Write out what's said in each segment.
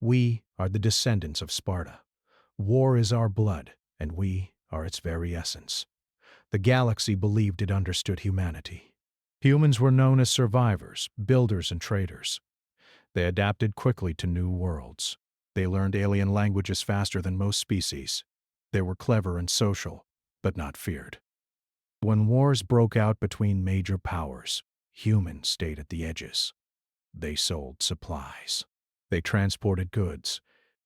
We are the descendants of Sparta. War is our blood, and we are its very essence. The galaxy believed it understood humanity. Humans were known as survivors, builders, and traders. They adapted quickly to new worlds. They learned alien languages faster than most species. They were clever and social, but not feared. When wars broke out between major powers, humans stayed at the edges. They sold supplies. They transported goods.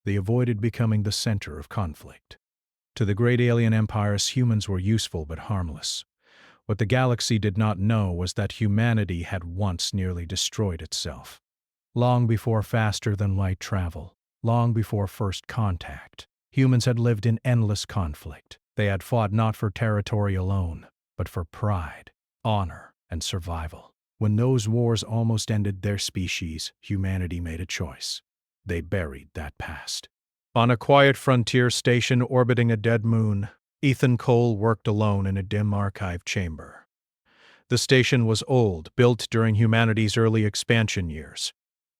They avoided becoming the center of conflict. To the great alien empires, humans were useful but harmless. What the galaxy did not know was that humanity had once nearly destroyed itself. Long before faster-than-light travel, long before first contact, humans had lived in endless conflict. They had fought not for territory alone, but for pride, honor, and survival. When those wars almost ended their species, humanity made a choice. They buried that past. On a quiet frontier station orbiting a dead moon, Ethan Cole worked alone in a dim archive chamber. The station was old, built during humanity's early expansion years.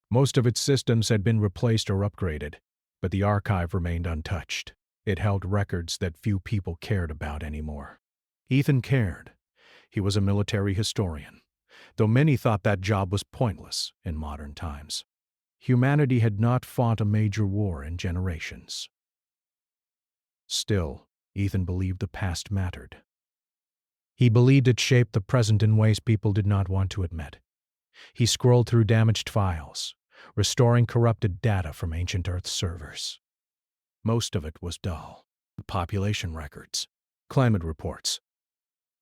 Most of its systems had been replaced or upgraded, but the archive remained untouched. It held records that few people cared about anymore. Ethan cared. He was a military historian, though many thought that job was pointless in modern times. Humanity had not fought a major war in generations. Still, Ethan believed the past mattered. He believed it shaped the present in ways people did not want to admit. He scrolled through damaged files, restoring corrupted data from ancient Earth servers. Most of it was dull. Population records, climate reports,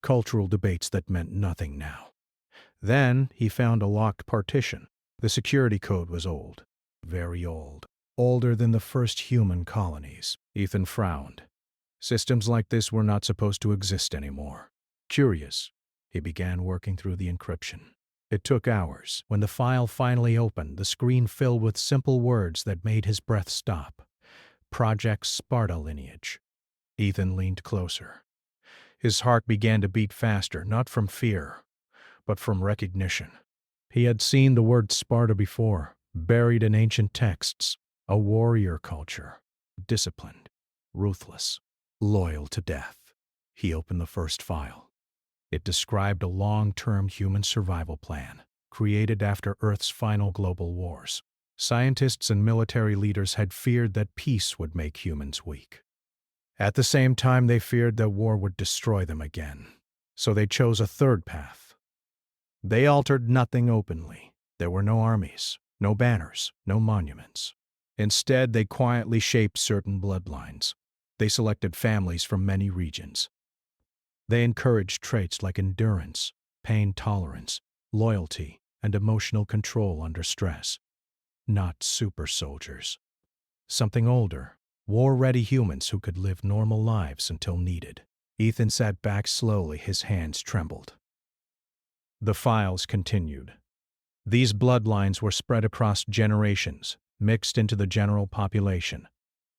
cultural debates that meant nothing now. Then he found a locked partition. The security code was old, very old, older than the first human colonies. Ethan frowned. Systems like this were not supposed to exist anymore. Curious, he began working through the encryption. It took hours. When the file finally opened, the screen filled with simple words that made his breath stop. Project Sparta lineage. Ethan leaned closer. His heart began to beat faster, not from fear, but from recognition. He had seen the word Sparta before, buried in ancient texts, a warrior culture, disciplined, ruthless, loyal to death. He opened the first file. It described a long-term human survival plan, created after Earth's final global wars. Scientists and military leaders had feared that peace would make humans weak. At the same time, they feared that war would destroy them again. So they chose a third path. They altered nothing openly. There were no armies, no banners, no monuments. Instead, they quietly shaped certain bloodlines. They selected families from many regions. They encouraged traits like endurance, pain tolerance, loyalty, and emotional control under stress. Not super soldiers. Something older, war-ready humans who could live normal lives until needed. Ethan sat back slowly, his hands trembled. The files continued. These bloodlines were spread across generations, mixed into the general population.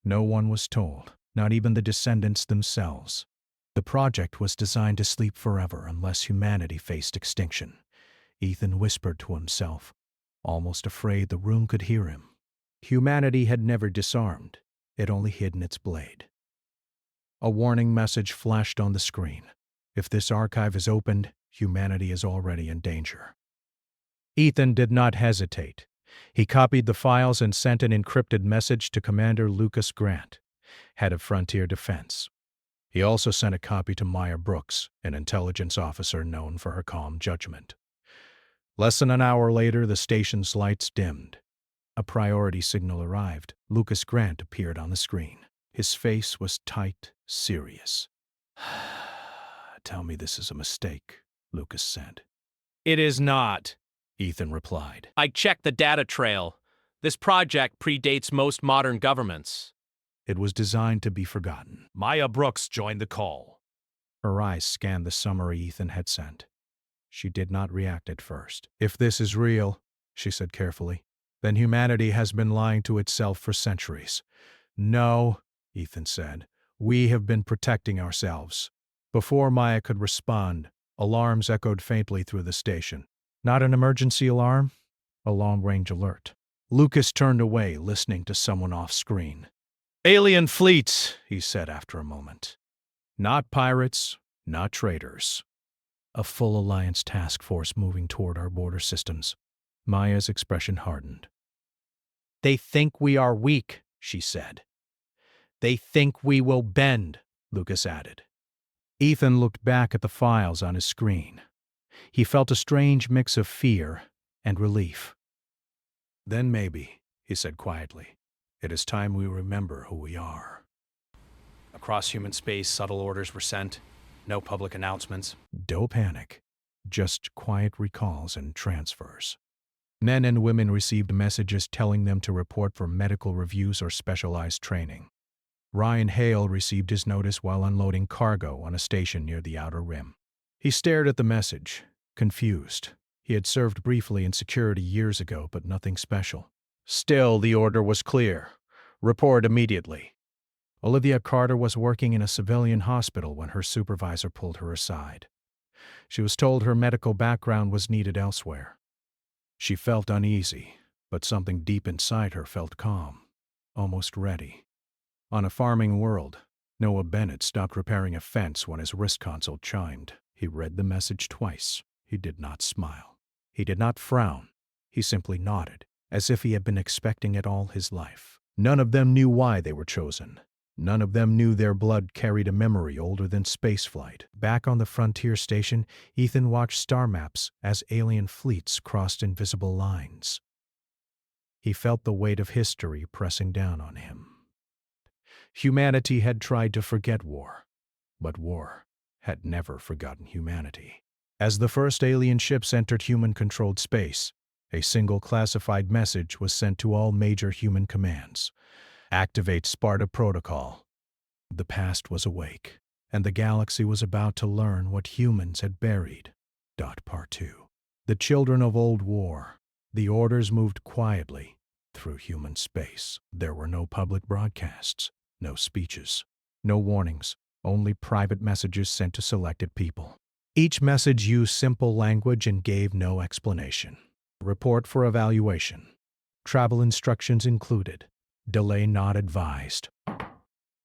No one was told, not even the descendants themselves. The project was designed to sleep forever unless humanity faced extinction. Ethan whispered to himself, almost afraid the room could hear him. Humanity had never disarmed. It only hidden its blade. A warning message flashed on the screen. If this archive is opened, humanity is already in danger. Ethan did not hesitate. He copied the files and sent an encrypted message to Commander Lucas Grant, head of Frontier Defense. He also sent a copy to Maya Brooks, an intelligence officer known for her calm judgment. Less than an hour later, the station's lights dimmed. A priority signal arrived. Lucas Grant appeared on the screen. His face was tight, serious. "Tell me this is a mistake," Lucas said. It is not, Ethan replied. I checked the data trail. This project predates most modern governments. It was designed to be forgotten. Maya Brooks joined the call. Her eyes scanned the summary Ethan had sent. She did not react at first. "If this is real," she said carefully, "then humanity has been lying to itself for centuries." "No," Ethan said. "We have been protecting ourselves." Before Maya could respond, alarms echoed faintly through the station. Not an emergency alarm, a long-range alert. Lucas turned away, listening to someone off-screen. "Alien fleets," he said after a moment. "Not pirates, not traitors. A full alliance task force moving toward our border systems." Maya's expression hardened. "They think we are weak," she said. "They think we will bend," Lucas added. Ethan looked back at the files on his screen. He felt a strange mix of fear and relief. "Then maybe," he said quietly, "it is time we remember who we are." Across human space, subtle orders were sent. No public announcements. Don't panic. Just quiet recalls and transfers. Men and women received messages telling them to report for medical reviews or specialized training. Ryan Hale received his notice while unloading cargo on a station near the Outer Rim. He stared at the message, confused. He had served briefly in security years ago, but nothing special. Still, the order was clear. Report immediately. Olivia Carter was working in a civilian hospital when her supervisor pulled her aside. She was told her medical background was needed elsewhere. She felt uneasy, but something deep inside her felt calm, almost ready. On a farming world, Noah Bennett stopped repairing a fence when his wrist console chimed. He read the message twice. He did not smile. He did not frown. He simply nodded, as if he had been expecting it all his life. None of them knew why they were chosen. None of them knew their blood carried a memory older than spaceflight. Back on the frontier station, Ethan watched star maps as alien fleets crossed invisible lines. He felt the weight of history pressing down on him. Humanity had tried to forget war, but war had never forgotten humanity. As the first alien ships entered human-controlled space, a single classified message was sent to all major human commands. Activate Sparta Protocol. The past was awake, and the galaxy was about to learn what humans had buried. Part 2. The children of old war. The orders moved quietly through human space. There were no public broadcasts, no speeches, no warnings, only private messages sent to selected people. Each message used simple language and gave no explanation. Report for evaluation. Travel instructions included. Delay not advised.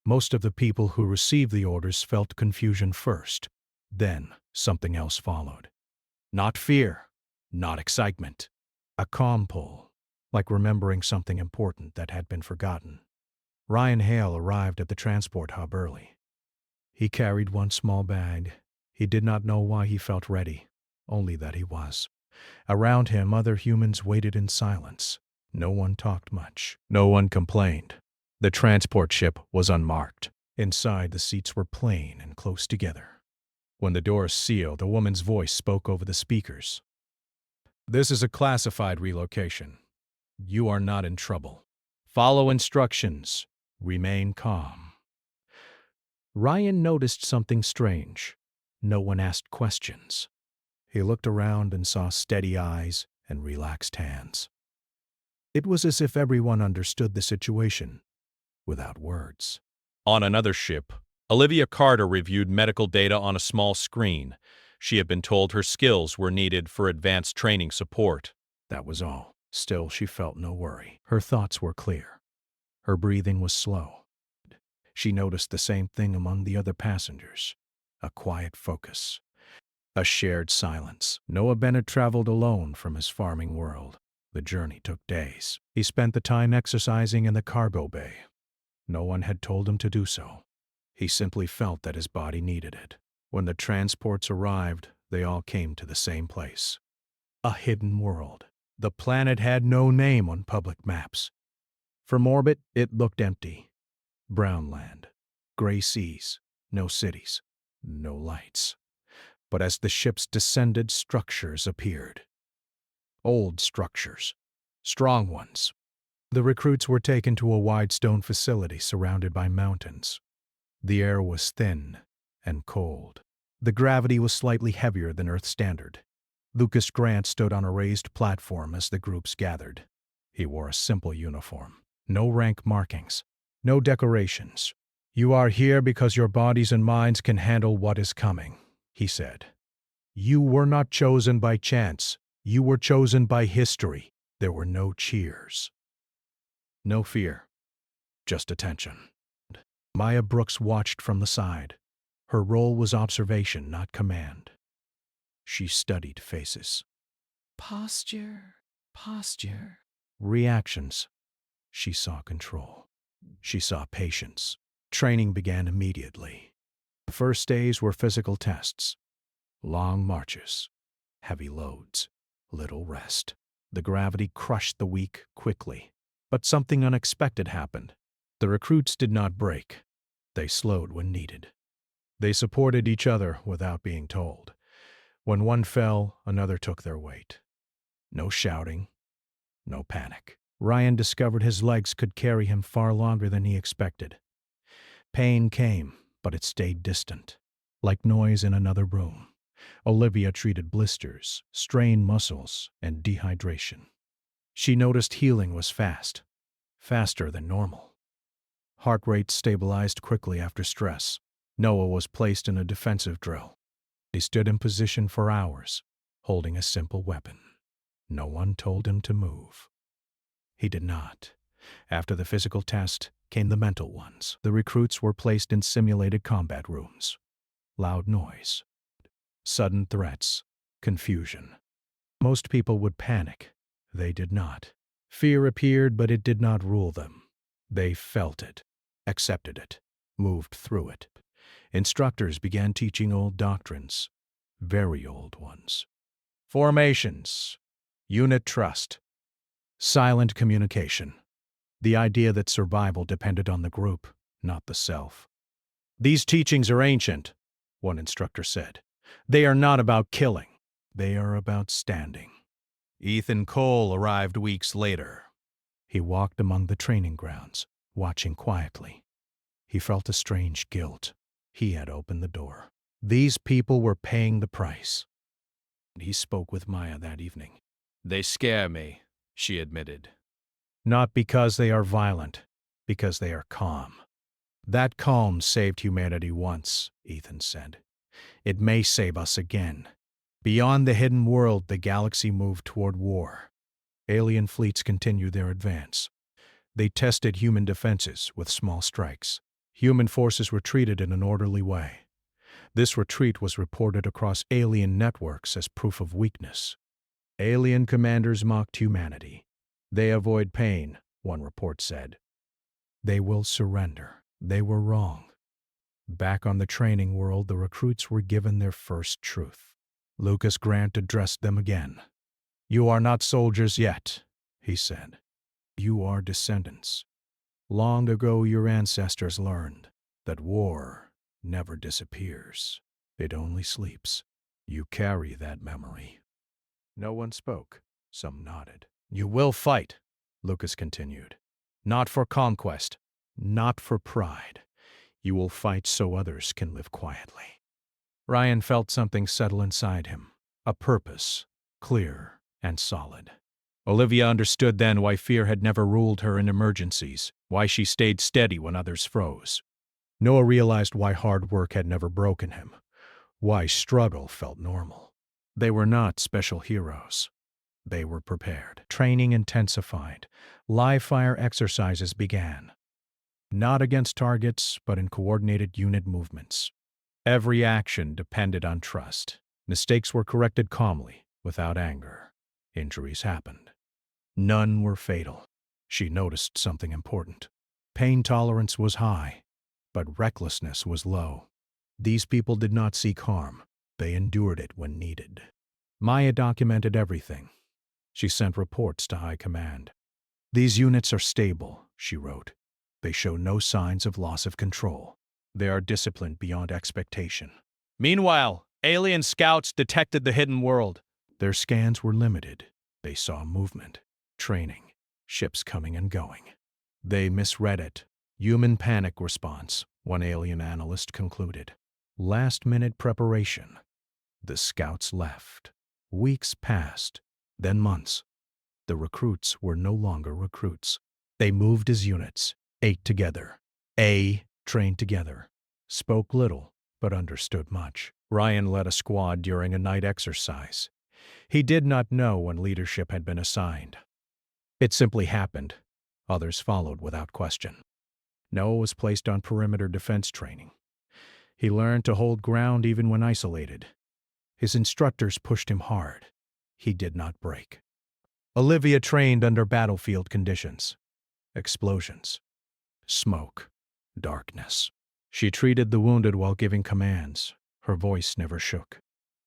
Most of the people who received the orders felt confusion first. Then something else followed. Not fear, not excitement. A calm pull, like remembering something important that had been forgotten. Ryan Hale arrived at the transport hub early. He carried one small bag. He did not know why he felt ready, only that he was. Around him, other humans waited in silence. No one talked much. No one complained. The transport ship was unmarked. Inside, the seats were plain and close together. When the doors sealed, a woman's voice spoke over the speakers. "This is a classified relocation. You are not in trouble. Follow instructions. Remain calm." Ryan noticed something strange. No one asked questions. He looked around and saw steady eyes and relaxed hands. It was as if everyone understood the situation, without words. On another ship, Olivia Carter reviewed medical data on a small screen. She had been told her skills were needed for advanced training support. That was all. Still, she felt no worry. Her thoughts were clear. Her breathing was slow. She noticed the same thing among the other passengers. A quiet focus. A shared silence. Noah Bennett traveled alone from his farming world. The journey took days. He spent the time exercising in the cargo bay. No one had told him to do so. He simply felt that his body needed it. When the transports arrived, they all came to the same place. A hidden world. The planet had no name on public maps. From orbit, it looked empty. Brown land. Gray seas. No cities. No lights. But as the ships descended, structures appeared. Old structures. Strong ones. The recruits were taken to a wide stone facility surrounded by mountains. The air was thin and cold. The gravity was slightly heavier than Earth standard. Lucas Grant stood on a raised platform as the groups gathered. He wore a simple uniform. No rank markings. No decorations. "You are here because your bodies and minds can handle what is coming," he said. "You were not chosen by chance. You were chosen by history." There were no cheers. No fear, just attention. Maya Brooks watched from the side. Her role was observation, not command. She studied faces. Posture, posture. Reactions. She saw control. She saw patience. Training began immediately. The first days were physical tests. Long marches, heavy loads, little rest. The gravity crushed the weak quickly. But something unexpected happened. The recruits did not break. They slowed when needed. They supported each other without being told. When one fell, another took their weight. No shouting, no panic. Ryan discovered his legs could carry him far longer than he expected. Pain came, but it stayed distant, like noise in another room. Olivia treated blisters, strained muscles, and dehydration. She noticed healing was fast, faster than normal. Heart rate stabilized quickly after stress. Noah was placed in a defensive drill. He stood in position for hours, holding a simple weapon. No one told him to move. He did not. After the physical test came the mental ones. The recruits were placed in simulated combat rooms. Loud noise, sudden threats, confusion. Most people would panic. They did not. Fear appeared, but it did not rule them. They felt it, accepted it, moved through it. Instructors began teaching old doctrines, very old ones. Formations, unit trust, silent communication. The idea that survival depended on the group, not the self. These teachings are ancient, one instructor said. They are not about killing. They are about standing. Ethan Cole arrived weeks later. He walked among the training grounds, watching quietly. He felt a strange guilt. He had opened the door. These people were paying the price. He spoke with Maya that evening. They scare me, she admitted. Not because they are violent, because they are calm. That calm saved humanity once, Ethan said. It may save us again. Beyond the hidden world, the galaxy moved toward war. Alien fleets continued their advance. They tested human defenses with small strikes. Human forces retreated in an orderly way. This retreat was reported across alien networks as proof of weakness. Alien commanders mocked humanity. They avoid pain, one report said. They will surrender. They were wrong. Back on the training world, the recruits were given their first truth. Lucas Grant addressed them again. You are not soldiers yet, he said. You are descendants. Long ago your ancestors learned that war never disappears. It only sleeps. You carry that memory. No one spoke. Some nodded. You will fight, Lucas continued. Not for conquest, not for pride. You will fight so others can live quietly. Ryan felt something settle inside him, a purpose, clear and solid. Olivia understood then why fear had never ruled her in emergencies, why she stayed steady when others froze. Noah realized why hard work had never broken him, why struggle felt normal. They were not special heroes. They were prepared. Training intensified. Live fire exercises began. Not against targets, but in coordinated unit movements. Every action depended on trust. Mistakes were corrected calmly, without anger. Injuries happened. None were fatal. She noticed something important. Pain tolerance was high, but recklessness was low. These people did not seek harm. They endured it when needed. Maya documented everything. She sent reports to High Command. These units are stable, she wrote. They show no signs of loss of control. They are disciplined beyond expectation. Meanwhile, alien scouts detected the hidden world. Their scans were limited. They saw movement, training, ships coming and going. They misread it. Human panic response, one alien analyst concluded. Last-minute preparation. The scouts left. Weeks passed, then months. The recruits were no longer recruits. They moved as units, ate together, trained together, spoke little, but understood much. Ryan led a squad during a night exercise. He did not know when leadership had been assigned. It simply happened. Others followed without question. Noah was placed on perimeter defense training. He learned to hold ground even when isolated. His instructors pushed him hard. He did not break. Olivia trained under battlefield conditions. Explosions, smoke, darkness. She treated the wounded while giving commands. Her voice never shook.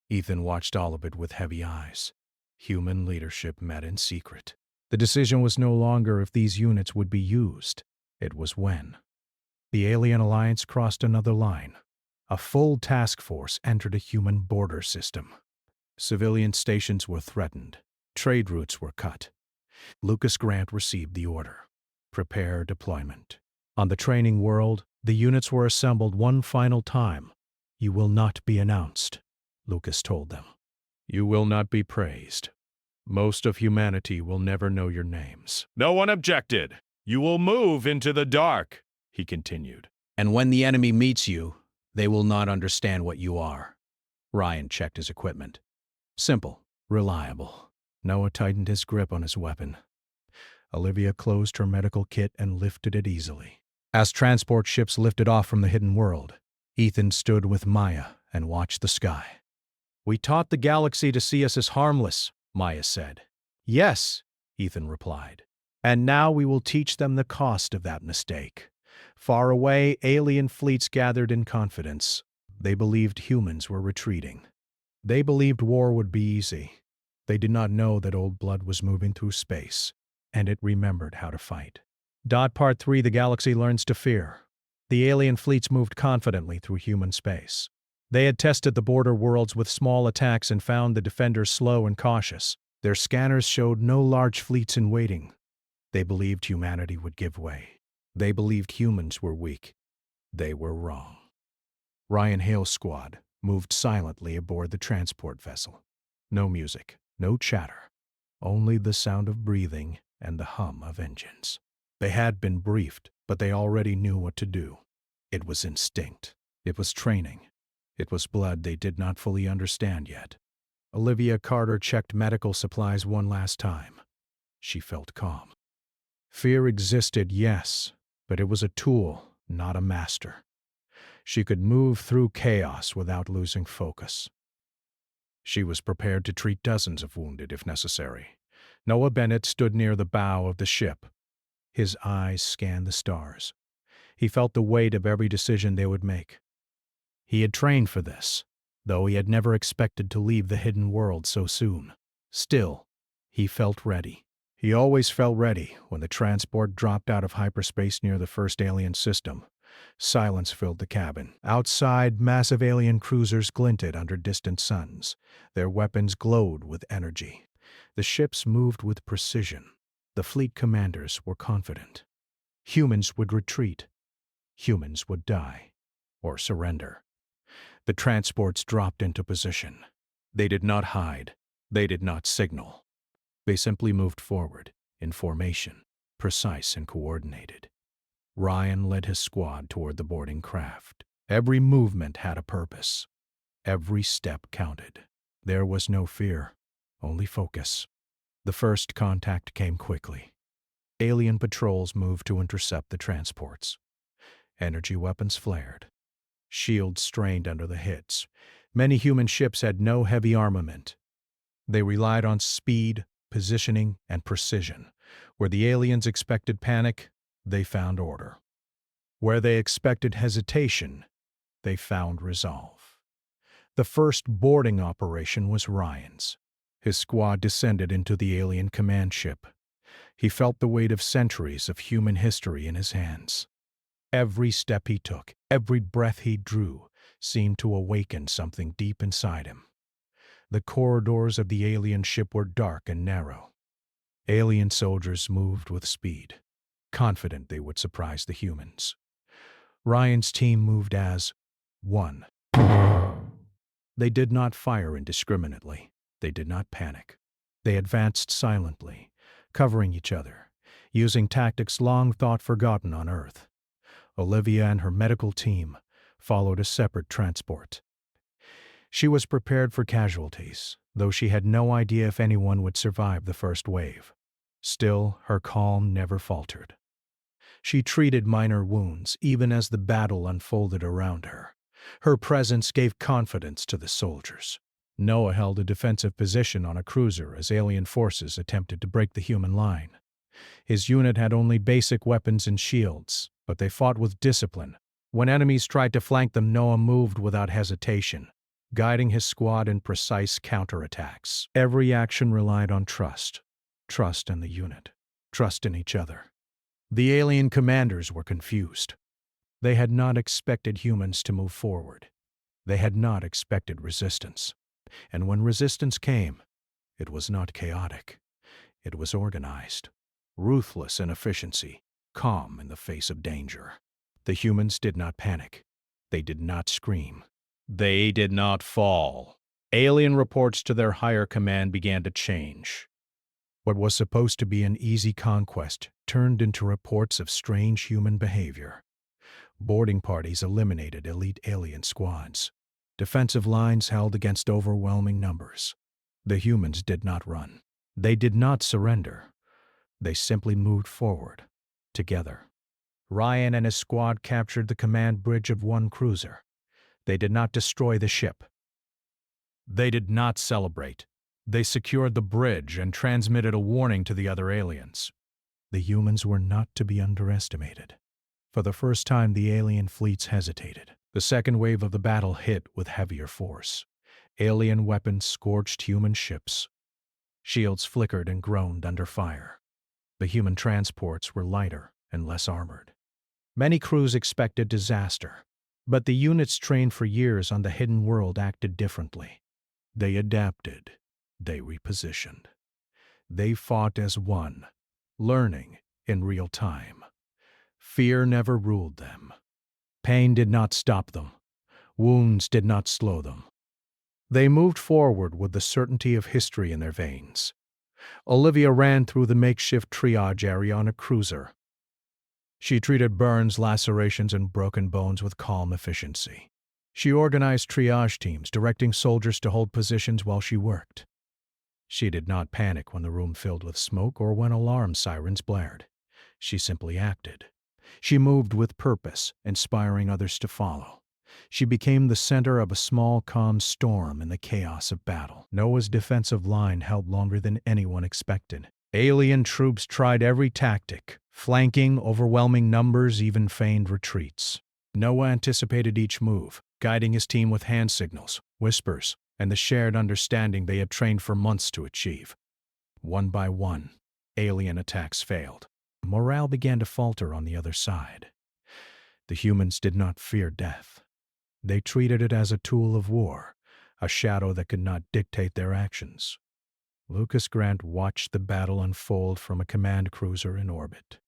Ethan watched all of it with heavy eyes. Human leadership met in secret. The decision was no longer if these units would be used. It was when. The Alien Alliance crossed another line. A full task force entered a human border system. Civilian stations were threatened. Trade routes were cut. Lucas Grant received the order. Prepare deployment. On the training world, the units were assembled one final time. You will not be announced, Lucas told them. You will not be praised. Most of humanity will never know your names. No one objected. You will move into the dark, he continued. And when the enemy meets you, they will not understand what you are. Ryan checked his equipment. Simple, reliable. Noah tightened his grip on his weapon. Olivia closed her medical kit and lifted it easily. As transport ships lifted off from the hidden world, Ethan stood with Maya and watched the sky. We taught the galaxy to see us as harmless, Maya said. Yes, Ethan replied. And now we will teach them the cost of that mistake. Far away, alien fleets gathered in confidence. They believed humans were retreating. They believed war would be easy. They did not know that old blood was moving through space, and it remembered how to fight. Part 3: The Galaxy Learns to Fear. The alien fleets moved confidently through human space. They had tested the border worlds with small attacks and found the defenders slow and cautious. Their scanners showed no large fleets in waiting. They believed humanity would give way. They believed humans were weak. They were wrong. Ryan Hale's squad moved silently aboard the transport vessel. No music, no chatter, only the sound of breathing and the hum of engines. They had been briefed, but they already knew what to do. It was instinct. It was training. It was blood they did not fully understand yet. Olivia Carter checked medical supplies one last time. She felt calm. Fear existed, yes, but it was a tool, not a master. She could move through chaos without losing focus. She was prepared to treat dozens of wounded if necessary. Noah Bennett stood near the bow of the ship. His eyes scanned the stars. He felt the weight of every decision they would make. He had trained for this, though he had never expected to leave the hidden world so soon. Still, he felt ready. He always felt ready when the transport dropped out of hyperspace near the first alien system. Silence filled the cabin. Outside, massive alien cruisers glinted under distant suns. Their weapons glowed with energy. The ships moved with precision. The fleet commanders were confident. Humans would retreat. Humans would die or surrender. The transports dropped into position. They did not hide. They did not signal. They simply moved forward, in formation, precise and coordinated. Ryan led his squad toward the boarding craft. Every movement had a purpose. Every step counted. There was no fear, only focus. The first contact came quickly. Alien patrols moved to intercept the transports. Energy weapons flared. Shields strained under the hits. Many human ships had no heavy armament. They relied on speed, positioning, and precision. Where the aliens expected panic, they found order. Where they expected hesitation, they found resolve. The first boarding operation was Ryan's. His squad descended into the alien command ship. He felt the weight of centuries of human history in his hands. Every step he took, every breath he drew, seemed to awaken something deep inside him. The corridors of the alien ship were dark and narrow. Alien soldiers moved with speed, confident they would surprise the humans. Ryan's team moved as one. They did not fire indiscriminately. They did not panic. They advanced silently, covering each other, using tactics long thought forgotten on Earth. Olivia and her medical team followed a separate transport. She was prepared for casualties, though she had no idea if anyone would survive the first wave. Still, her calm never faltered. She treated minor wounds even as the battle unfolded around her. Her presence gave confidence to the soldiers. Noah held a defensive position on a cruiser as alien forces attempted to break the human line. His unit had only basic weapons and shields, but they fought with discipline. When enemies tried to flank them, Noah moved without hesitation, guiding his squad in precise counterattacks. Every action relied on trust. Trust in the unit. Trust in each other. The alien commanders were confused. They had not expected humans to move forward. They had not expected resistance. And when resistance came, it was not chaotic. It was organized, ruthless in efficiency, calm in the face of danger. The humans did not panic. They did not scream. They did not fall. Alien reports to their higher command began to change. What was supposed to be an easy conquest turned into reports of strange human behavior. Boarding parties eliminated elite alien squads. Defensive lines held against overwhelming numbers. The humans did not run. They did not surrender. They simply moved forward, together. Ryan and his squad captured the command bridge of one cruiser. They did not destroy the ship. They did not celebrate. They secured the bridge and transmitted a warning to the other aliens. The humans were not to be underestimated. For the first time, the alien fleets hesitated. The second wave of the battle hit with heavier force. Alien weapons scorched human ships. Shields flickered and groaned under fire. The human transports were lighter and less armored. Many crews expected disaster, but the units trained for years on the hidden world acted differently. They adapted. They repositioned. They fought as one, learning in real time. Fear never ruled them. Pain did not stop them. Wounds did not slow them. They moved forward with the certainty of history in their veins. Olivia ran through the makeshift triage area on a cruiser. She treated burns, lacerations, and broken bones with calm efficiency. She organized triage teams, directing soldiers to hold positions while she worked. She did not panic when the room filled with smoke or when alarm sirens blared. She simply acted. She moved with purpose, inspiring others to follow. She became the center of a small, calm storm in the chaos of battle. Noah's defensive line held longer than anyone expected. Alien troops tried every tactic, flanking, overwhelming numbers, even feigned retreats. Noah anticipated each move, guiding his team with hand signals, whispers, and the shared understanding they had trained for months to achieve. One by one, alien attacks failed. Morale began to falter on the other side. The humans did not fear death. They treated it as a tool of war, a shadow that could not dictate their actions. Lucas Grant watched the battle unfold from a command cruiser in orbit.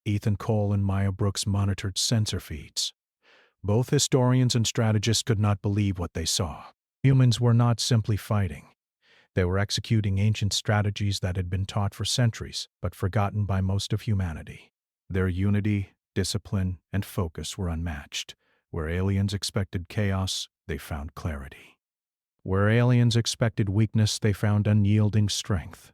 Ethan Cole and Maya Brooks monitored sensor feeds. Both historians and strategists could not believe what they saw. Humans were not simply fighting. They were executing ancient strategies that had been taught for centuries, but forgotten by most of humanity. Their unity, discipline, and focus were unmatched. Where aliens expected chaos, they found clarity. Where aliens expected weakness, they found unyielding strength.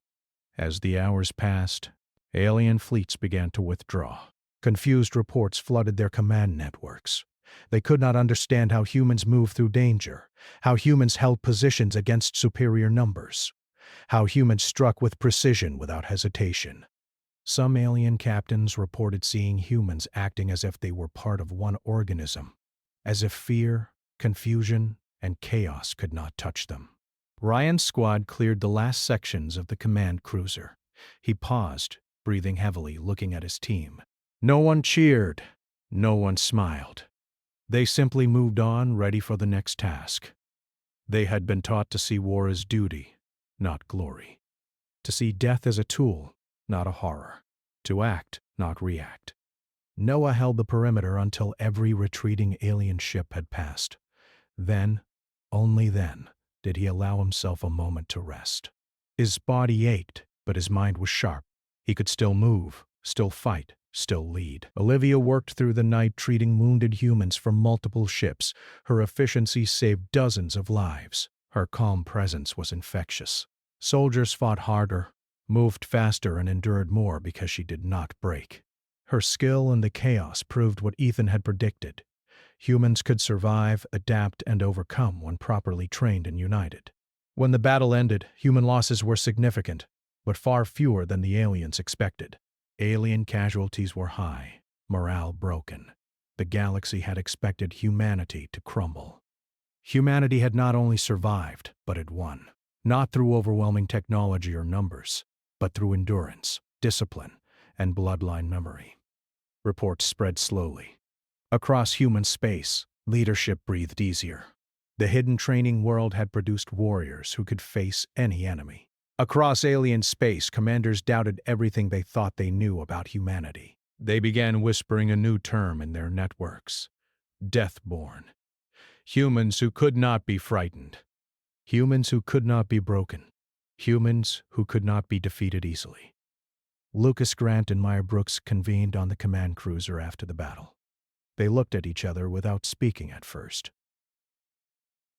As the hours passed, alien fleets began to withdraw. Confused reports flooded their command networks. They could not understand how humans moved through danger, how humans held positions against superior numbers, how humans struck with precision without hesitation. Some alien captains reported seeing humans acting as if they were part of one organism, as if fear, confusion, and chaos could not touch them. Ryan's squad cleared the last sections of the command cruiser. He paused, breathing heavily, looking at his team. No one cheered. No one smiled. They simply moved on, ready for the next task. They had been taught to see war as duty, not glory. To see death as a tool, not a horror. To act, not react. Noah held the perimeter until every retreating alien ship had passed. Then, only then, did he allow himself a moment to rest. His body ached, but his mind was sharp. He could still move, still fight, still lead. Olivia worked through the night treating wounded humans from multiple ships. Her efficiency saved dozens of lives. Her calm presence was infectious. Soldiers fought harder, moved faster, and endured more because she did not break. Her skill in the chaos proved what Ethan had predicted. Humans could survive, adapt, and overcome when properly trained and united. When the battle ended, human losses were significant, but far fewer than the aliens expected. Alien casualties were high, morale broken. The galaxy had expected humanity to crumble. Humanity had not only survived, but had won. Not through overwhelming technology or numbers, but through endurance, discipline, and bloodline memory. Reports spread slowly. Across human space, leadership breathed easier. The hidden training world had produced warriors who could face any enemy. Across alien space, commanders doubted everything they thought they knew about humanity. They began whispering a new term in their networks: Deathborn. Humans who could not be frightened. Humans who could not be broken. Humans who could not be defeated easily. Lucas Grant and Maya Brooks convened on the command cruiser after the battle. They looked at each other without speaking at first.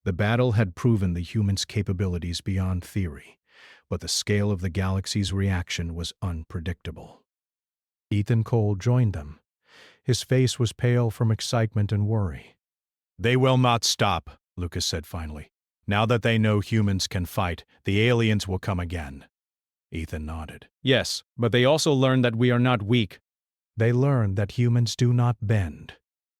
The battle had proven the humans' capabilities beyond theory, but the scale of the galaxy's reaction was unpredictable. Ethan Cole joined them. His face was pale from excitement and worry. "They will not stop," Lucas said finally. "Now that they know humans can fight, the aliens will come again." Ethan nodded. "Yes, but they also learned that we are not weak." "They learned that humans do not bend,"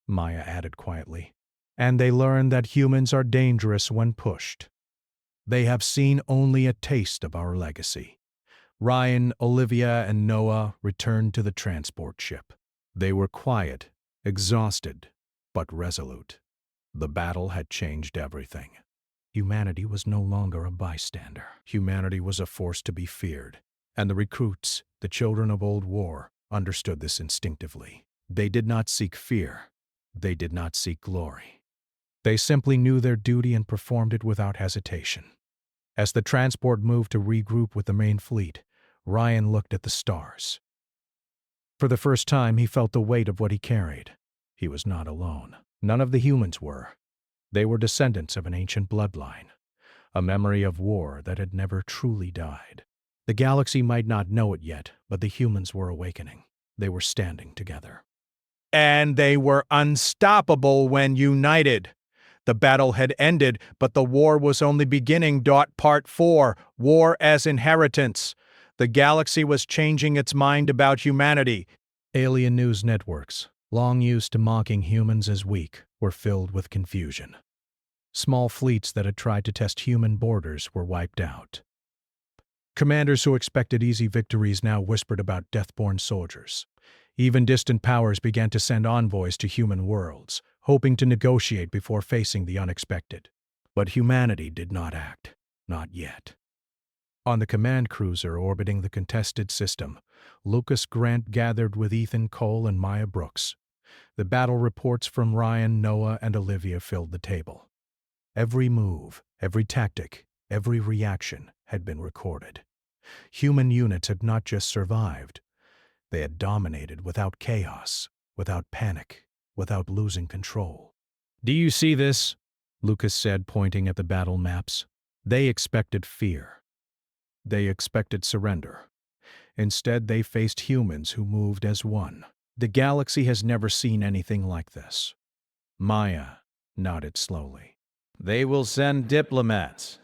Maya added quietly. "And they learned that humans are dangerous when pushed. They have seen only a taste of our legacy." Ryan, Olivia, and Noah returned to the transport ship. They were quiet, exhausted, but resolute. The battle had changed everything. Humanity was no longer a bystander. Humanity was a force to be feared, and the recruits, the children of old war, understood this instinctively. They did not seek fear. They did not seek glory. They simply knew their duty and performed it without hesitation. As the transport moved to regroup with the main fleet, Ryan looked at the stars. For the first time, he felt the weight of what he carried. He was not alone. None of the humans were. They were descendants of an ancient bloodline, a memory of war that had never truly died. The galaxy might not know it yet, but the humans were awakening. They were standing together. And they were unstoppable when united. The battle had ended, but the war was only beginning. Part 4, War as Inheritance. The galaxy was changing its mind about humanity. Alien news networks, long used to mocking humans as weak, were filled with confusion. Small fleets that had tried to test human borders were wiped out. Commanders who expected easy victories now whispered about death-born soldiers. Even distant powers began to send envoys to human worlds, hoping to negotiate before facing the unexpected. But humanity did not act. Not yet. On the command cruiser orbiting the contested system, Lucas Grant gathered with Ethan Cole and Maya Brooks. The battle reports from Ryan, Noah, and Olivia filled the table. Every move, every tactic, every reaction had been recorded. Human units had not just survived. They had dominated without chaos, without panic, without losing control. "Do you see this?" Lucas said, pointing at the battle maps. They expected fear. They expected surrender. Instead, they faced humans who moved as one. "The galaxy has never seen anything like this." Maya nodded slowly. "They will send diplomats.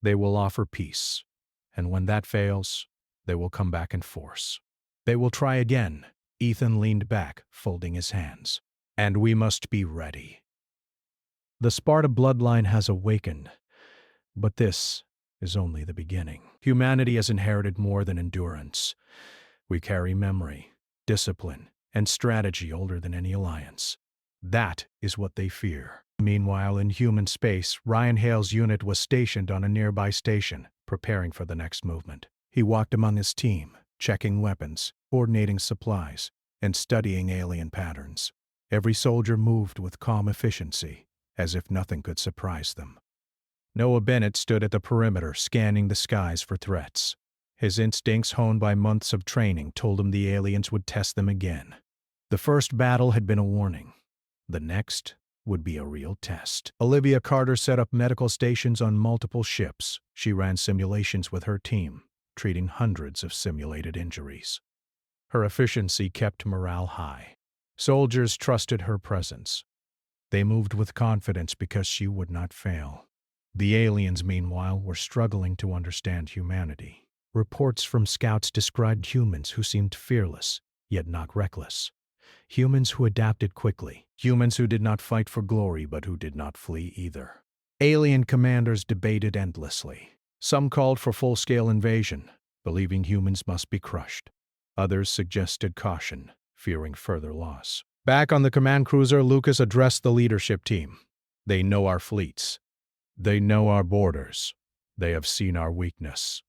They will offer peace. And when that fails, they will come back in force. They will try again." Ethan leaned back, folding his hands. "And we must be ready." The Sparta bloodline has awakened, but this is only the beginning. Humanity has inherited more than endurance. We carry memory, discipline, and strategy older than any alliance. That is what they fear. Meanwhile, in human space, Ryan Hale's unit was stationed on a nearby station, preparing for the next movement. He walked among his team, checking weapons, coordinating supplies, and studying alien patterns. Every soldier moved with calm efficiency, as if nothing could surprise them. Noah Bennett stood at the perimeter, scanning the skies for threats. His instincts, honed by months of training, told him the aliens would test them again. The first battle had been a warning. The next would be a real test. Olivia Carter set up medical stations on multiple ships. She ran simulations with her team, treating hundreds of simulated injuries. Her efficiency kept morale high. Soldiers trusted her presence. They moved with confidence because she would not fail. The aliens, meanwhile, were struggling to understand humanity. Reports from scouts described humans who seemed fearless, yet not reckless. Humans who adapted quickly. Humans who did not fight for glory but who did not flee either. Alien commanders debated endlessly. Some called for full-scale invasion, believing humans must be crushed. Others suggested caution, fearing further loss. Back on the command cruiser, Lucas addressed the leadership team. They know our fleets. They know our borders. They have seen our weakness.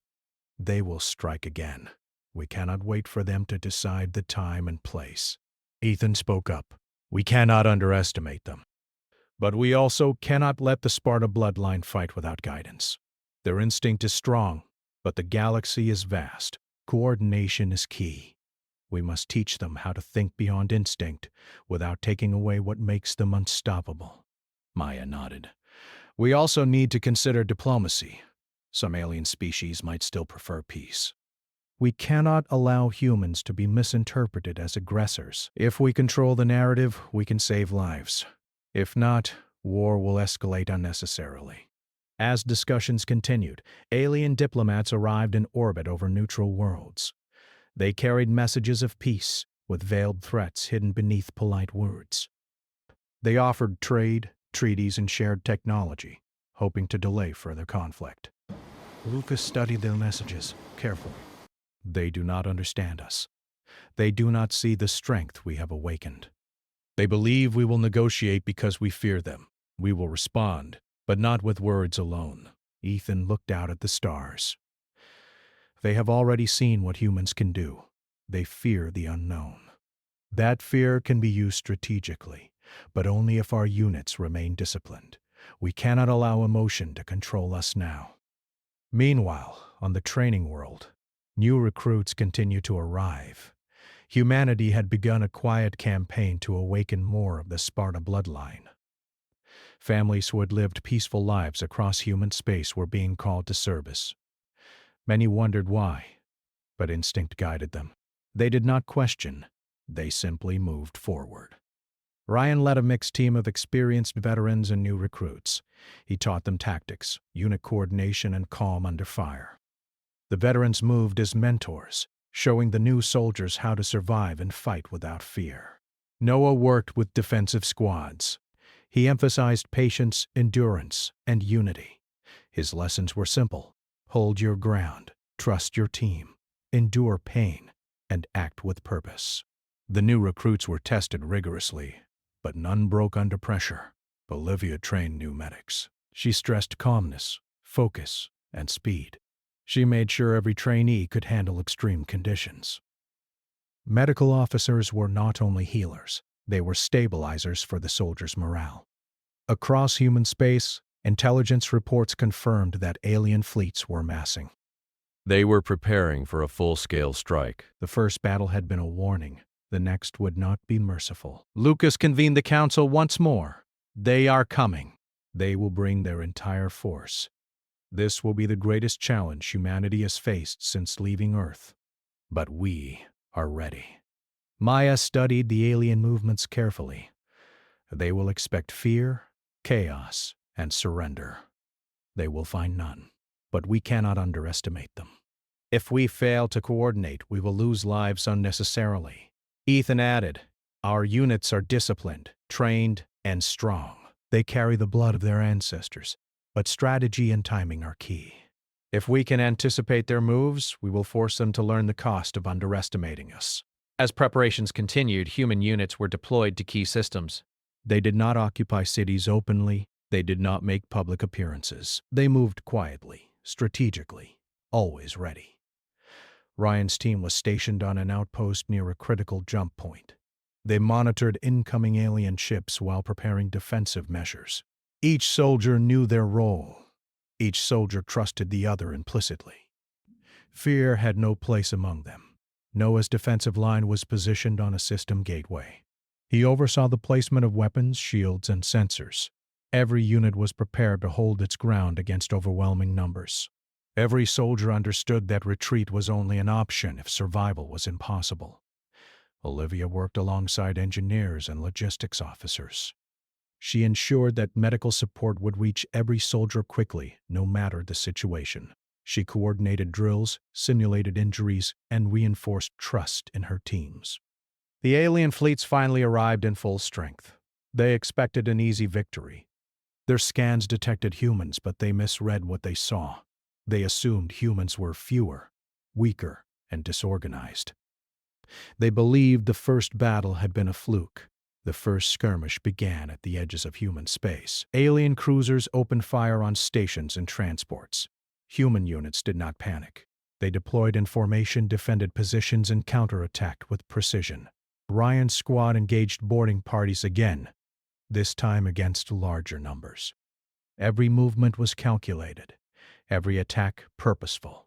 They will strike again. We cannot wait for them to decide the time and place. Ethan spoke up. We cannot underestimate them. But we also cannot let the Sparta bloodline fight without guidance. Their instinct is strong, but the galaxy is vast. Coordination is key. We must teach them how to think beyond instinct without taking away what makes them unstoppable. Maya nodded. We also need to consider diplomacy. Some alien species might still prefer peace. We cannot allow humans to be misinterpreted as aggressors. If we control the narrative, we can save lives. If not, war will escalate unnecessarily. As discussions continued, alien diplomats arrived in orbit over neutral worlds. They carried messages of peace, with veiled threats hidden beneath polite words. They offered trade, treaties, and shared technology, hoping to delay further conflict. Lucas studied their messages carefully. They do not understand us. They do not see the strength we have awakened. They believe we will negotiate because we fear them. We will respond, but not with words alone. Ethan looked out at the stars. They have already seen what humans can do. They fear the unknown. That fear can be used strategically, but only if our units remain disciplined. We cannot allow emotion to control us now. Meanwhile, on the training world, new recruits continue to arrive. Humanity had begun a quiet campaign to awaken more of the Sparta bloodline. Families who had lived peaceful lives across human space were being called to service. Many wondered why, but instinct guided them. They did not question, they simply moved forward. Ryan led a mixed team of experienced veterans and new recruits. He taught them tactics, unit coordination, and calm under fire. The veterans moved as mentors, showing the new soldiers how to survive and fight without fear. Noah worked with defensive squads. He emphasized patience, endurance, and unity. His lessons were simple. Hold your ground, trust your team, endure pain, and act with purpose. The new recruits were tested rigorously, but none broke under pressure. Olivia trained new medics. She stressed calmness, focus, and speed. She made sure every trainee could handle extreme conditions. Medical officers were not only healers, they were stabilizers for the soldiers' morale. Across human space, intelligence reports confirmed that alien fleets were massing. They were preparing for a full-scale strike. The first battle had been a warning. The next would not be merciful. Lucas convened the council once more. They are coming. They will bring their entire force. This will be the greatest challenge humanity has faced since leaving Earth. But we are ready. Maya studied the alien movements carefully. They will expect fear, chaos, and surrender. They will find none, but we cannot underestimate them. If we fail to coordinate, we will lose lives unnecessarily. Ethan added, our units are disciplined, trained, and strong. They carry the blood of their ancestors, but strategy and timing are key. If we can anticipate their moves, we will force them to learn the cost of underestimating us. As preparations continued, human units were deployed to key systems. They did not occupy cities openly. They did not make public appearances. They moved quietly, strategically, always ready. Ryan's team was stationed on an outpost near a critical jump point. They monitored incoming alien ships while preparing defensive measures. Each soldier knew their role. Each soldier trusted the other implicitly. Fear had no place among them. Noah's defensive line was positioned on a system gateway. He oversaw the placement of weapons, shields, and sensors. Every unit was prepared to hold its ground against overwhelming numbers. Every soldier understood that retreat was only an option if survival was impossible. Olivia worked alongside engineers and logistics officers. She ensured that medical support would reach every soldier quickly, no matter the situation. She coordinated drills, simulated injuries, and reinforced trust in her teams. The alien fleets finally arrived in full strength. They expected an easy victory. Their scans detected humans, but they misread what they saw. They assumed humans were fewer, weaker, and disorganized. They believed the first battle had been a fluke. The first skirmish began at the edges of human space. Alien cruisers opened fire on stations and transports. Human units did not panic. They deployed in formation, defended positions, and counterattacked with precision. Ryan's squad engaged boarding parties again, this time against larger numbers. Every movement was calculated, every attack purposeful,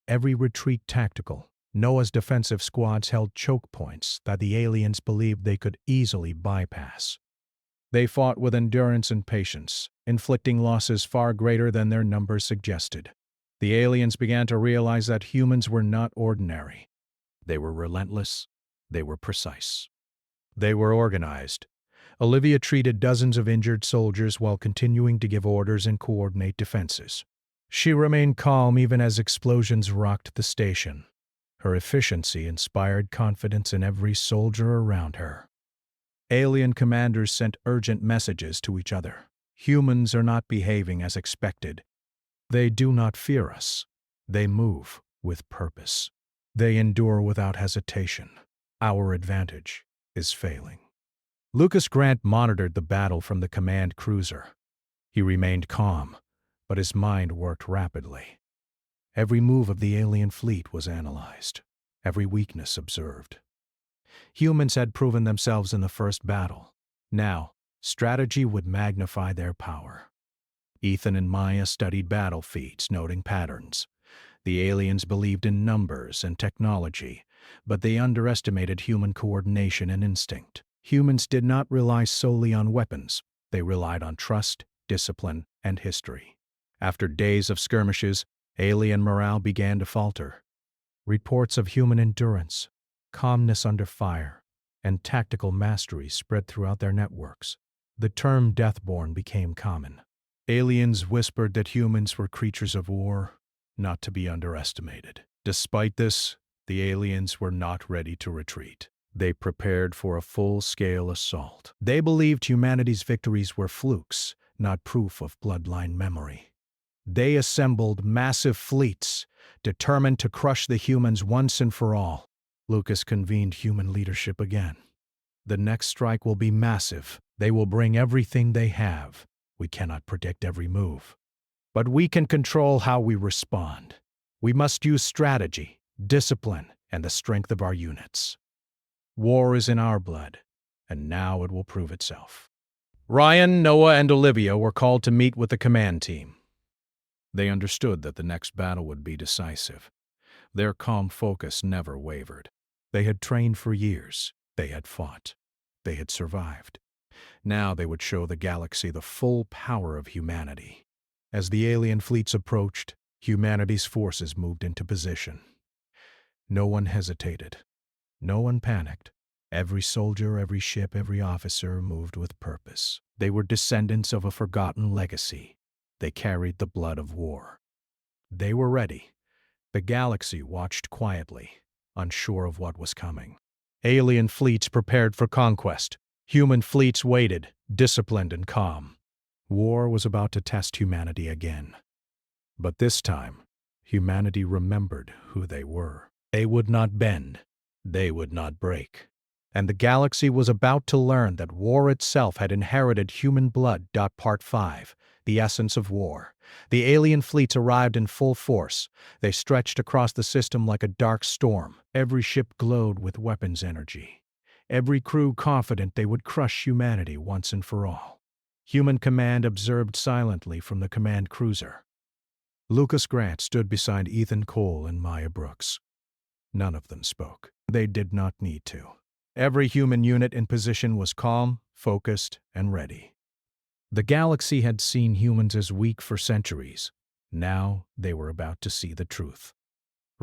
every retreat tactical. Noah's defensive squads held choke points that the aliens believed they could easily bypass. They fought with endurance and patience, inflicting losses far greater than their numbers suggested. The aliens began to realize that humans were not ordinary. They were relentless. They were precise. They were organized. Olivia treated dozens of injured soldiers while continuing to give orders and coordinate defenses. She remained calm even as explosions rocked the station. Her efficiency inspired confidence in every soldier around her. Alien commanders sent urgent messages to each other. Humans are not behaving as expected. They do not fear us. They move with purpose. They endure without hesitation. Our advantage is failing. Lucas Grant monitored the battle from the command cruiser. He remained calm, but his mind worked rapidly. Every move of the alien fleet was analyzed, every weakness observed. Humans had proven themselves in the first battle. Now, strategy would magnify their power. Ethan and Maya studied battle feeds, noting patterns. The aliens believed in numbers and technology, but they underestimated human coordination and instinct. Humans did not rely solely on weapons. They relied on trust, discipline, and history. After days of skirmishes, alien morale began to falter. Reports of human endurance, calmness under fire, and tactical mastery spread throughout their networks. The term Deathborn became common. Aliens whispered that humans were creatures of war, not to be underestimated. Despite this, the aliens were not ready to retreat. They prepared for a full-scale assault. They believed humanity's victories were flukes, not proof of bloodline memory. They assembled massive fleets, determined to crush the humans once and for all. Lucas convened human leadership again. The next strike will be massive. They will bring everything they have. We cannot predict every move, but we can control how we respond. We must use strategy, discipline, and the strength of our units. War is in our blood, and now it will prove itself. Ryan, Noah, and Olivia were called to meet with the command team. They understood that the next battle would be decisive. Their calm focus never wavered. They had trained for years. They had fought. They had survived. Now they would show the galaxy the full power of humanity. As the alien fleets approached, humanity's forces moved into position. No one hesitated. No one panicked. Every soldier, every ship, every officer moved with purpose. They were descendants of a forgotten legacy. They carried the blood of war. They were ready. The galaxy watched quietly, unsure of what was coming. Alien fleets prepared for conquest. Human fleets waited, disciplined and calm. War was about to test humanity again. But this time, humanity remembered who they were. They would not bend. They would not break. And the galaxy was about to learn that war itself had inherited human blood. Part 5. The essence of war. The alien fleets arrived in full force. They stretched across the system like a dark storm. Every ship glowed with weapons energy. Every crew confident they would crush humanity once and for all. Human command observed silently from the command cruiser. Lucas Grant stood beside Ethan Cole and Maya Brooks. None of them spoke. They did not need to. Every human unit in position was calm, focused, and ready. The galaxy had seen humans as weak for centuries. Now they were about to see the truth.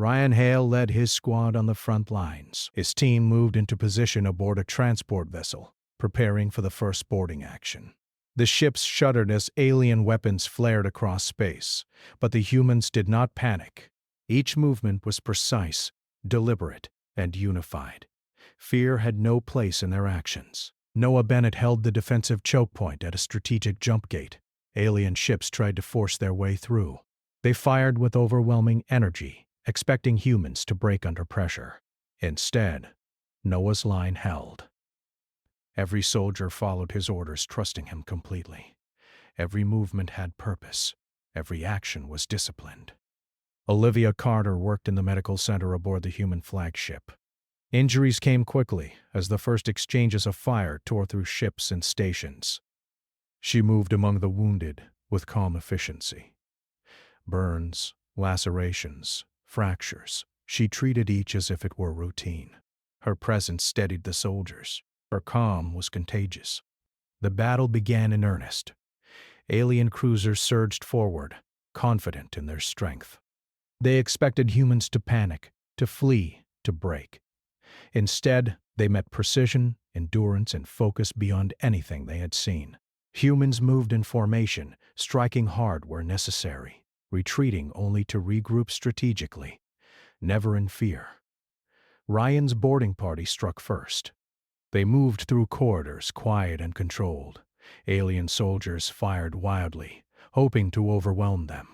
Ryan Hale led his squad on the front lines. His team moved into position aboard a transport vessel, preparing for the first boarding action. The ships shuddered as alien weapons flared across space, but the humans did not panic. Each movement was precise, deliberate, and unified. Fear had no place in their actions. Noah Bennett held the defensive choke point at a strategic jump gate. Alien ships tried to force their way through. They fired with overwhelming energy, expecting humans to break under pressure. Instead, Noah's line held. Every soldier followed his orders, trusting him completely. Every movement had purpose. Every action was disciplined. Olivia Carter worked in the medical center aboard the human flagship. Injuries came quickly as the first exchanges of fire tore through ships and stations. She moved among the wounded with calm efficiency. Burns, lacerations, fractures, she treated each as if it were routine. Her presence steadied the soldiers. Her calm was contagious. The battle began in earnest. Alien cruisers surged forward, confident in their strength. They expected humans to panic, to flee, to break. Instead, they met precision, endurance, and focus beyond anything they had seen. Humans moved in formation, striking hard where necessary, retreating only to regroup strategically, never in fear. Ryan's boarding party struck first. They moved through corridors, quiet and controlled. Alien soldiers fired wildly, hoping to overwhelm them.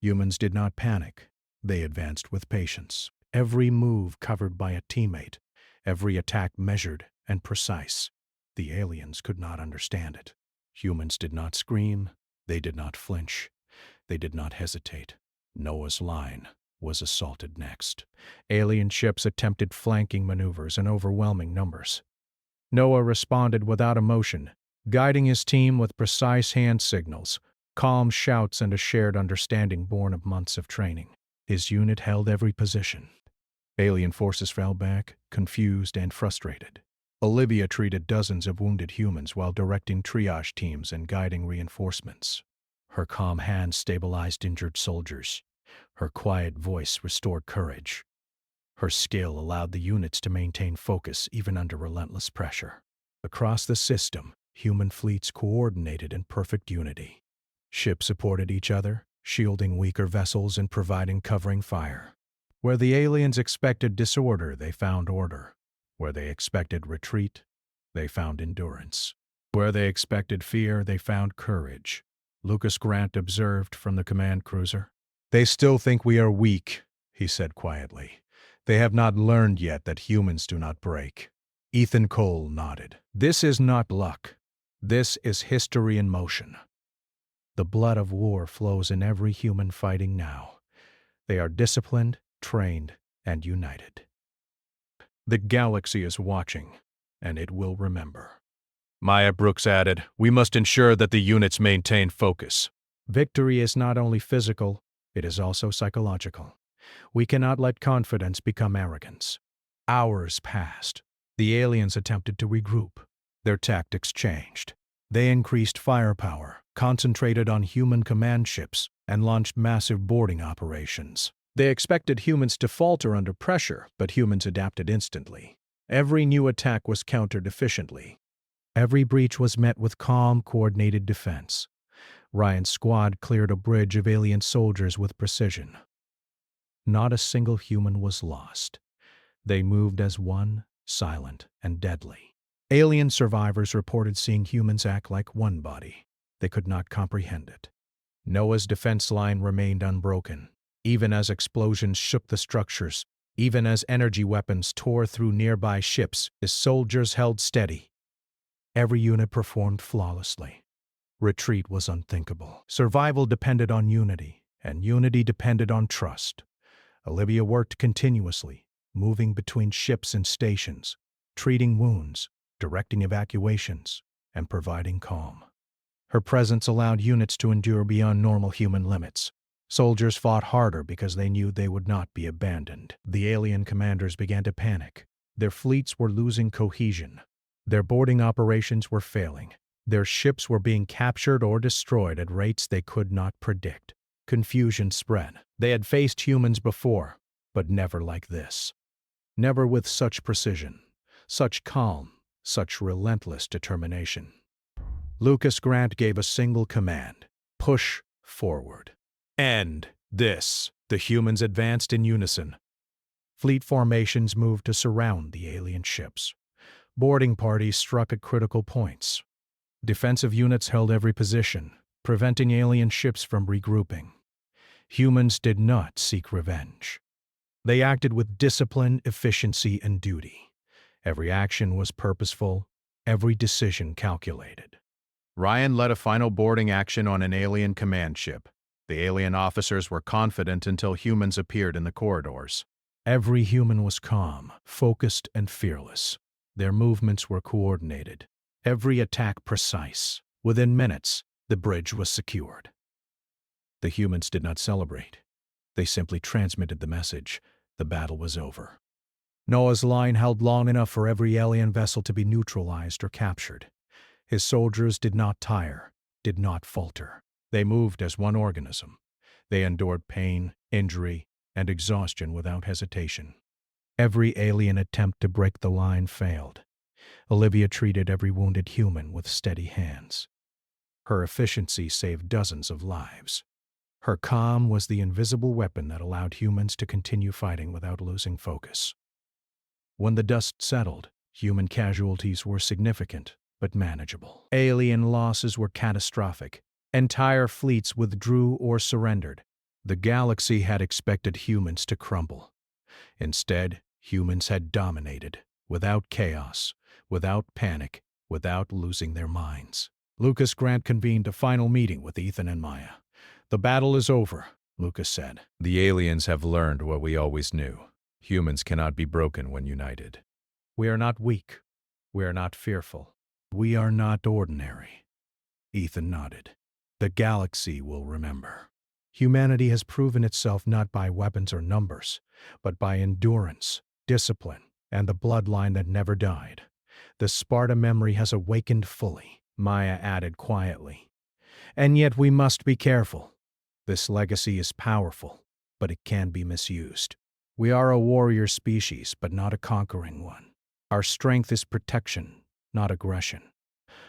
Humans did not panic. They advanced with patience. Every move covered by a teammate, every attack measured and precise. The aliens could not understand it. Humans did not scream. They did not flinch. They did not hesitate. Noah's line was assaulted next. Alien ships attempted flanking maneuvers in overwhelming numbers. Noah responded without emotion, guiding his team with precise hand signals, calm shouts, and a shared understanding born of months of training. His unit held every position. Alien forces fell back, confused and frustrated. Olivia treated dozens of wounded humans while directing triage teams and guiding reinforcements. Her calm hands stabilized injured soldiers. Her quiet voice restored courage. Her skill allowed the units to maintain focus even under relentless pressure. Across the system, human fleets coordinated in perfect unity. Ships supported each other, shielding weaker vessels and providing covering fire. Where the aliens expected disorder, they found order. Where they expected retreat, they found endurance. Where they expected fear, they found courage. Lucas Grant observed from the command cruiser. "They still think we are weak," he said quietly. "They have not learned yet that humans do not break." Ethan Cole nodded. "This is not luck. This is history in motion." The blood of war flows in every human fighting now. They are disciplined, trained, and united. The galaxy is watching, and it will remember. Maya Brooks added, "We must ensure that the units maintain focus." Victory is not only physical, it is also psychological. We cannot let confidence become arrogance. Hours passed. The aliens attempted to regroup. Their tactics changed. They increased firepower, concentrated on human command ships, and launched massive boarding operations. They expected humans to falter under pressure, but humans adapted instantly. Every new attack was countered efficiently. Every breach was met with calm, coordinated defense. Ryan's squad cleared a bridge of alien soldiers with precision. Not a single human was lost. They moved as one, silent and deadly. Alien survivors reported seeing humans act like one body. They could not comprehend it. Noah's defense line remained unbroken. Even as explosions shook the structures, even as energy weapons tore through nearby ships, his soldiers held steady. Every unit performed flawlessly. Retreat was unthinkable. Survival depended on unity, and unity depended on trust. Olivia worked continuously, moving between ships and stations, treating wounds, directing evacuations, and providing calm. Her presence allowed units to endure beyond normal human limits. Soldiers fought harder because they knew they would not be abandoned. The alien commanders began to panic. Their fleets were losing cohesion. Their boarding operations were failing. Their ships were being captured or destroyed at rates they could not predict. Confusion spread. They had faced humans before, but never like this. Never with such precision, such calm, such relentless determination. Lucas Grant gave a single command: push forward. End this. The humans advanced in unison. Fleet formations moved to surround the alien ships. Boarding parties struck at critical points. Defensive units held every position, preventing alien ships from regrouping. Humans did not seek revenge. They acted with discipline, efficiency, and duty. Every action was purposeful, every decision calculated. Ryan led a final boarding action on an alien command ship. The alien officers were confident until humans appeared in the corridors. Every human was calm, focused, and fearless. Their movements were coordinated, every attack precise. Within minutes, the bridge was secured. The humans did not celebrate. They simply transmitted the message. The battle was over. Noah's line held long enough for every alien vessel to be neutralized or captured. His soldiers did not tire, did not falter. They moved as one organism. They endured pain, injury, and exhaustion without hesitation. Every alien attempt to break the line failed. Olivia treated every wounded human with steady hands. Her efficiency saved dozens of lives. Her calm was the invisible weapon that allowed humans to continue fighting without losing focus. When the dust settled, human casualties were significant but manageable. Alien losses were catastrophic. Entire fleets withdrew or surrendered. The galaxy had expected humans to crumble. Instead, humans had dominated, without chaos, without panic, without losing their minds. Lucas Grant convened a final meeting with Ethan and Maya. "The battle is over," Lucas said. The aliens have learned what we always knew. Humans cannot be broken when united. "We are not weak. We are not fearful. We are not ordinary." Ethan nodded. "The galaxy will remember. Humanity has proven itself not by weapons or numbers, but by endurance, discipline, and the bloodline that never died. The Sparta memory has awakened fully," Maya added quietly. "And yet we must be careful. This legacy is powerful, but it can be misused. We are a warrior species, but not a conquering one. Our strength is protection, not aggression."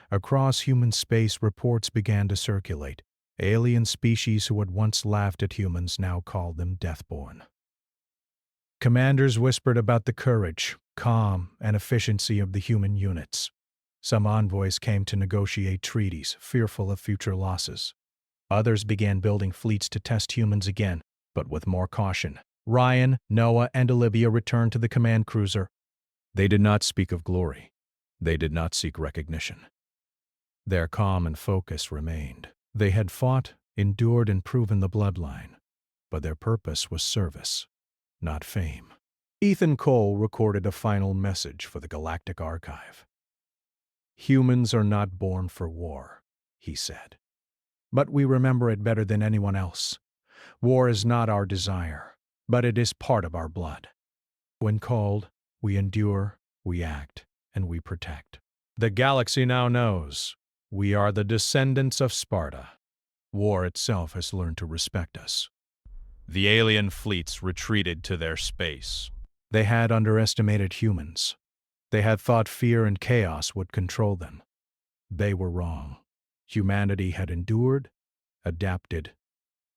Across human space, reports began to circulate. Alien species who had once laughed at humans now called them deathborn. Commanders whispered about the courage, calm, and efficiency of the human units. Some envoys came to negotiate treaties, fearful of future losses. Others began building fleets to test humans again, but with more caution. Ryan, Noah, and Olivia returned to the command cruiser. They did not speak of glory. They did not seek recognition. Their calm and focus remained. They had fought, endured, and proven the bloodline, but their purpose was service, not fame. Ethan Cole recorded a final message for the Galactic Archive. "Humans are not born for war," he said. "But we remember it better than anyone else. War is not our desire, but it is part of our blood. When called, we endure, we act, and we protect. The galaxy now knows we are the descendants of Sparta. War itself has learned to respect us." The alien fleets retreated to their space. They had underestimated humans. They had thought fear and chaos would control them. They were wrong. Humanity had endured, adapted,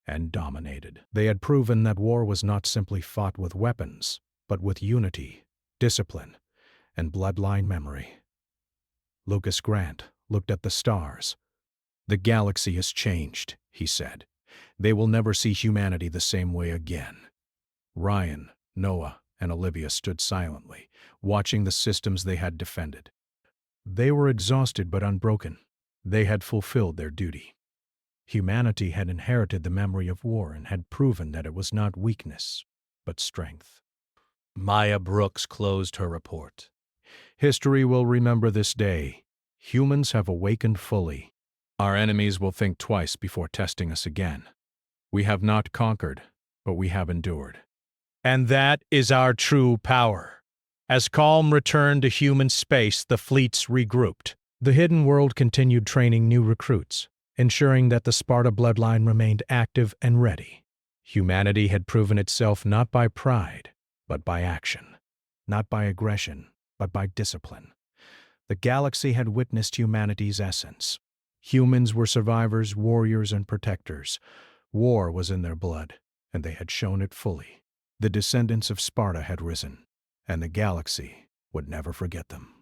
and dominated. They had proven that war was not simply fought with weapons, but with unity, discipline, and bloodline memory. Lucas Grant looked at the stars. "The galaxy has changed," he said. "They will never see humanity the same way again." Ryan, Noah, and Olivia stood silently, watching the systems they had defended. They were exhausted but unbroken. They had fulfilled their duty. Humanity had inherited the memory of war and had proven that it was not weakness, but strength. Maya Brooks closed her report. "History will remember this day. Humans have awakened fully. Our enemies will think twice before testing us again. We have not conquered, but we have endured. And that is our true power." As calm returned to human space, the fleets regrouped. The hidden world continued training new recruits, ensuring that the Sparta bloodline remained active and ready. Humanity had proven itself not by pride, but by action. Not by aggression, but by discipline. The galaxy had witnessed humanity's essence. Humans were survivors, warriors, and protectors. War was in their blood, and they had shown it fully. The descendants of Sparta had risen, and the galaxy would never forget them.